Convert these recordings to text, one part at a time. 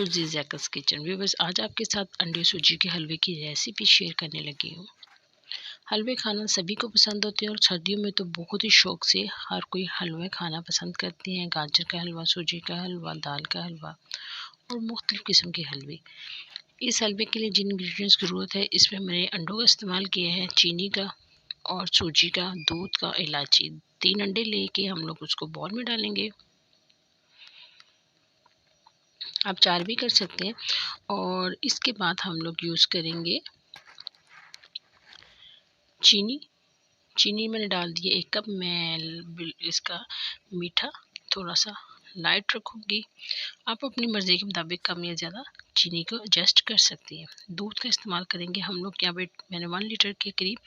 To ज़ीज़ैकस kitchen. Viewers, आज आपके साथ अंडे सूजी के हलवे की रेसिपी शेयर करने लगी हूँ। हलवे खाना सभी को पसंद होते हैं और सर्दियों में तो बहुत ही शौक से हर कोई हलवे खाना पसंद करते हैं। गाजर का हलवा, सूजी का हलवा, दाल का हलवा और मुख्तलिफ़ किस्म के हलवे। इस हलवे के लिए जिन इंग्रेडिएंट्स की ज़रूरत है, इसमें मैंने अंडों का इस्तेमाल किया है, चीनी का और सूजी का, दूध का, इलायची। 3 अंडे लेके हम लोग उसको बॉल में डालेंगे। आप 4 भी कर सकते हैं। और इसके बाद हम लोग यूज़ करेंगे चीनी मैंने डाल दी है 1 कप। मैं इसका मीठा थोड़ा सा लाइट रखूँगी। आप अपनी मर्ज़ी के मुताबिक कम या ज़्यादा चीनी को एडजस्ट कर सकती हैं। दूध का इस्तेमाल करेंगे हम लोग। यहाँ पे मैंने 1 लीटर के करीब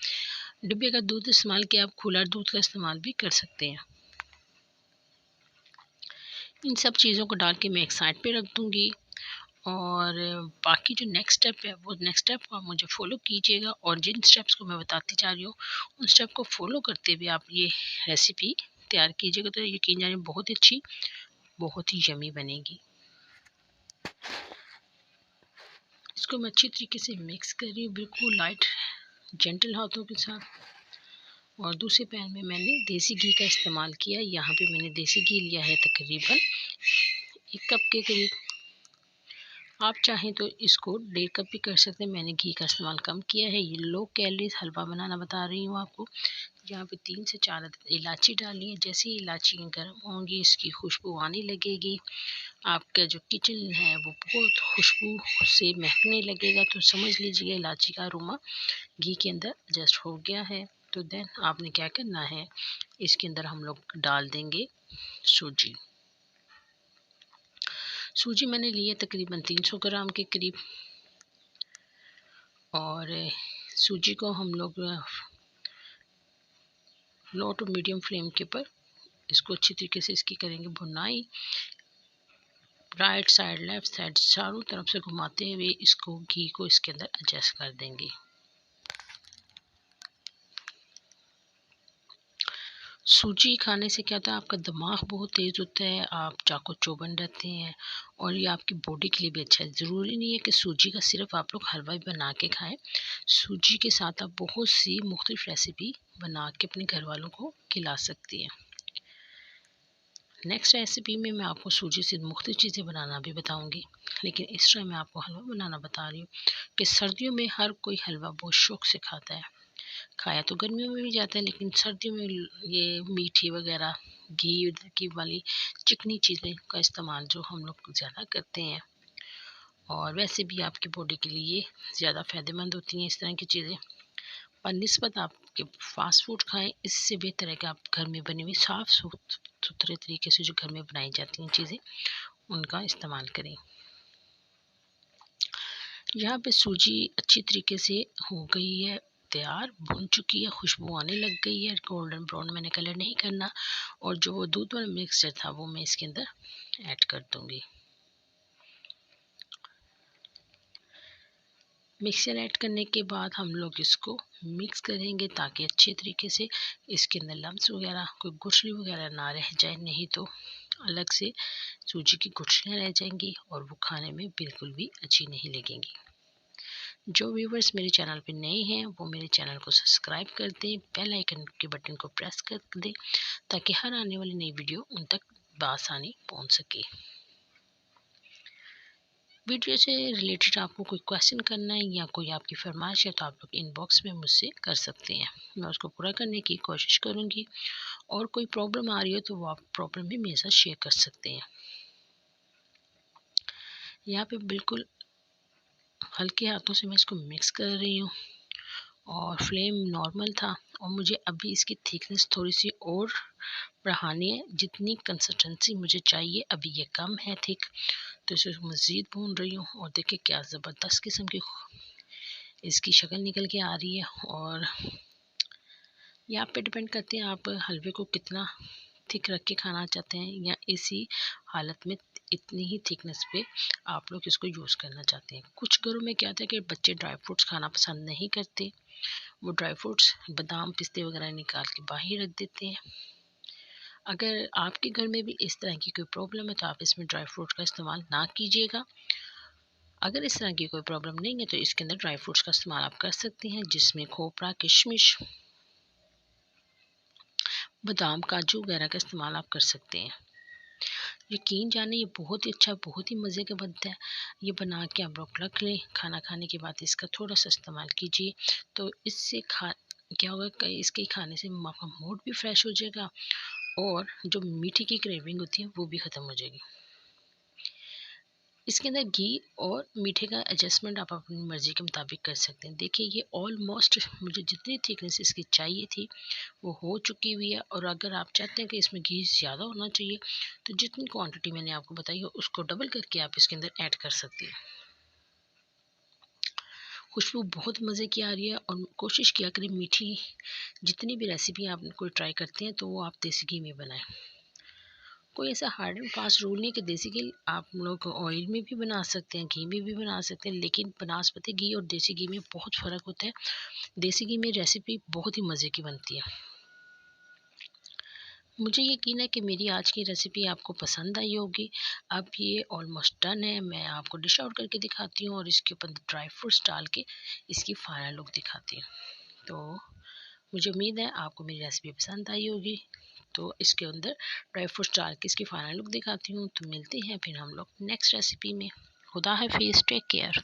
डिब्बे का दूध इस्तेमाल किया। आप खुला दूध का इस्तेमाल भी कर सकते हैं। इन सब चीज़ों को डाल के मैं एक साइड पे रख दूँगी। और बाकी जो नेक्स्ट स्टेप है, वो नेक्स्ट स्टेप को आप मुझे फॉलो कीजिएगा। और जिन स्टेप्स को मैं बताती जा रही हूँ, उन स्टेप को फॉलो करते हुए आप ये रेसिपी तैयार कीजिएगा, तो यकीन जानिए बहुत ही अच्छी, बहुत ही यमी बनेगी। इसको मैं अच्छी तरीके से मिक्स कर रही हूँ, बिल्कुल लाइट जेंटल हाथों के साथ। और दूसरे पैन में मैंने देसी घी का इस्तेमाल किया। यहाँ पे मैंने देसी घी लिया है तकरीबन 1 कप के करीब। आप चाहें तो इसको 1.5 कप भी कर सकते हैं। मैंने घी का इस्तेमाल कम किया है। ये लो कैलोरीज हलवा बनाना बता रही हूँ आपको। यहाँ पे 3 से 4 इलायची डाली है। जैसे ही इलायची गर्म होंगी, इसकी खुशबू आने लगेगी। आपका जो किचन है वो बहुत खुशबू से महकने लगेगा, तो समझ लीजिए इलायची का अरोमा घी के अंदर एडजस्ट हो गया है। तो देन आपने क्या करना है, इसके अंदर हम लोग डाल देंगे सूजी मैंने लिए तकरीबन 300 ग्राम के करीब। और सूजी को हम लोग लो टू मीडियम फ्लेम के ऊपर इसको अच्छी तरीके से इसकी करेंगे भुनाई। राइट साइड, लेफ्ट साइड, चारों तरफ से घुमाते हुए इसको घी को इसके अंदर एडजस्ट कर देंगे। सूजी खाने से क्या होता है, आपका दिमाग बहुत तेज़ होता है, आप चाको चौबंद रहते हैं और ये आपकी बॉडी के लिए भी अच्छा है। ज़रूरी नहीं है कि सूजी का सिर्फ आप लोग हलवा ही बना के खाएं। सूजी के साथ आप बहुत सी मुख्तलिफ रेसिपी बना के अपने घर वालों को खिला सकती हैं। नेक्स्ट रेसिपी में मैं आपको सूजी से मुख्तलिफ चीज़ें बनाना भी बताऊंगी, लेकिन इस टाइम मैं आपको हलवा बनाना बता रही हूँ कि सर्दियों में हर कोई हलवा बहुत शौक से खाता है। खाया तो गर्मियों में भी जाता है, लेकिन सर्दियों में ये मीठी वगैरह घी की वाली चिकनी चीज़ें का इस्तेमाल जो हम लोग ज़्यादा करते हैं। और वैसे भी आपकी बॉडी के लिए ज़्यादा फ़ायदेमंद होती हैं इस तरह की चीज़ें। और निस्बत आपके फास्ट फूड खाएं, इससे बेहतर है कि आप घर में बनी हुई साफ़ सुथरे तरीके से जो घर में बनाई जाती हैं चीज़ें, उनका इस्तेमाल करें। यहाँ पे सूजी अच्छी तरीके से हो गई है तैयार, भुन चुकी है, खुशबू आने लग गई है। गोल्डन ब्राउन मैंने कलर नहीं करना। और जो वो दूध वाला मिक्सचर था वो मैं इसके अंदर ऐड कर दूंगी। मिक्सचर ऐड करने के बाद हम लोग इसको मिक्स करेंगे ताकि अच्छे तरीके से इसके अंदर लम्स वगैरह, कोई गुठली वगैरह ना रह जाए, नहीं तो अलग से सूजी की गुठलियाँ रह जाएंगी और वो खाने में बिल्कुल भी अच्छी नहीं लगेंगी। जो व्यूवर्स मेरे चैनल पे नए हैं वो मेरे चैनल को सब्सक्राइब कर दें, बेल आइकन के बटन को प्रेस कर दें ताकि हर आने वाली नई वीडियो उन तक बआसानी पहुंच सके। वीडियो से रिलेटेड आपको कोई क्वेश्चन करना है या कोई आपकी फरमाइश है तो आप लोग इनबॉक्स में मुझसे कर सकते हैं। मैं उसको पूरा करने की कोशिश करूँगी। और कोई प्रॉब्लम आ रही हो तो वो आप प्रॉब्लम भी मेरे साथ शेयर कर सकते हैं। यहाँ पे बिल्कुल हल्के हाथों से मैं इसको मिक्स कर रही हूँ और फ्लेम नॉर्मल था। और मुझे अभी इसकी थिकनेस थोड़ी सी और बढ़ानी है। जितनी कंसिस्टेंसी मुझे चाहिए अभी ये कम है थिक, तो इसे मज़ीद भून रही हूँ। और देखिए क्या ज़बरदस्त किस्म की इसकी शक्ल निकल के आ रही है। और ये आप पे डिपेंड करते हैं आप हलवे को कितना थिक रख के खाना चाहते हैं या इसी हालत में इतनी ही थिकनेस पे आप लोग इसको यूज़ करना चाहते हैं। कुछ घरों में क्या होता है कि बच्चे ड्राई फ्रूट्स खाना पसंद नहीं करते, वो ड्राई फ्रूट्स बादाम पिस्ते वगैरह निकाल के बाहर रख देते हैं। अगर आपके घर में भी इस तरह की कोई प्रॉब्लम है तो आप इसमें ड्राई फ्रूट का इस्तेमाल ना कीजिएगा। अगर इस तरह की कोई प्रॉब्लम नहीं है तो इसके अंदर ड्राई फ्रूट्स का इस्तेमाल आप कर सकते हैं, जिसमें खोपरा, किशमिश, बादाम, काजू वगैरह का इस्तेमाल आप कर सकते हैं। यकीन जाने ये बहुत ही अच्छा, बहुत ही मज़े का बनता है। ये बना के आप लोग रख लें, खाना खाने के बाद इसका थोड़ा सा इस्तेमाल कीजिए, तो इससे क्या होगा कि इसके खाने से आपका मूड भी फ्रेश हो जाएगा और जो मीठे की क्रेविंग होती है वो भी ख़त्म हो जाएगी। इसके अंदर घी और मीठे का एडजस्टमेंट आप अपनी मर्ज़ी के मुताबिक कर सकते हैं। देखिए ये ऑलमोस्ट मुझे जितनी थिकनेस इसकी चाहिए थी वो हो चुकी हुई है, और अगर आप चाहते हैं कि इसमें घी ज़्यादा होना चाहिए तो जितनी क्वांटिटी मैंने आपको बताई है उसको डबल करके आप इसके अंदर ऐड कर सकते हैं। खुशबू बहुत मज़े की आ रही है, और कोशिश किया करें मीठी जितनी भी रेसिपी आप कोई ट्राई करते हैं तो वो आप देसी घी में बनाएं। कोई ऐसा हार्ड एंड फास्ट रूल नहीं कि देसी घी आप लोग ऑयल में भी बना सकते हैं, घी में भी बना सकते हैं, लेकिन बनास्पति घी और देसी घी में बहुत फ़र्क होता है। देसी घी में रेसिपी बहुत ही मज़े की बनती है। मुझे यकीन है कि मेरी आज की रेसिपी आपको पसंद आई होगी। अब ये ऑलमोस्ट डन है। मैं आपको डिश आउट करके दिखाती हूँ और इसके ऊपर ड्राई फ्रूट्स डाल के इसकी फाइनल लुक दिखाती हूँ। तो मुझे उम्मीद है आपको मेरी रेसिपी पसंद आई होगी। तो इसके अंदर ड्राई फ्रूट्स डाल के इसकी फाइनल लुक दिखाती हूँ। तो मिलते हैं फिर हम लोग नेक्स्ट रेसिपी में। खुदा हाफिज़, टेक केयर।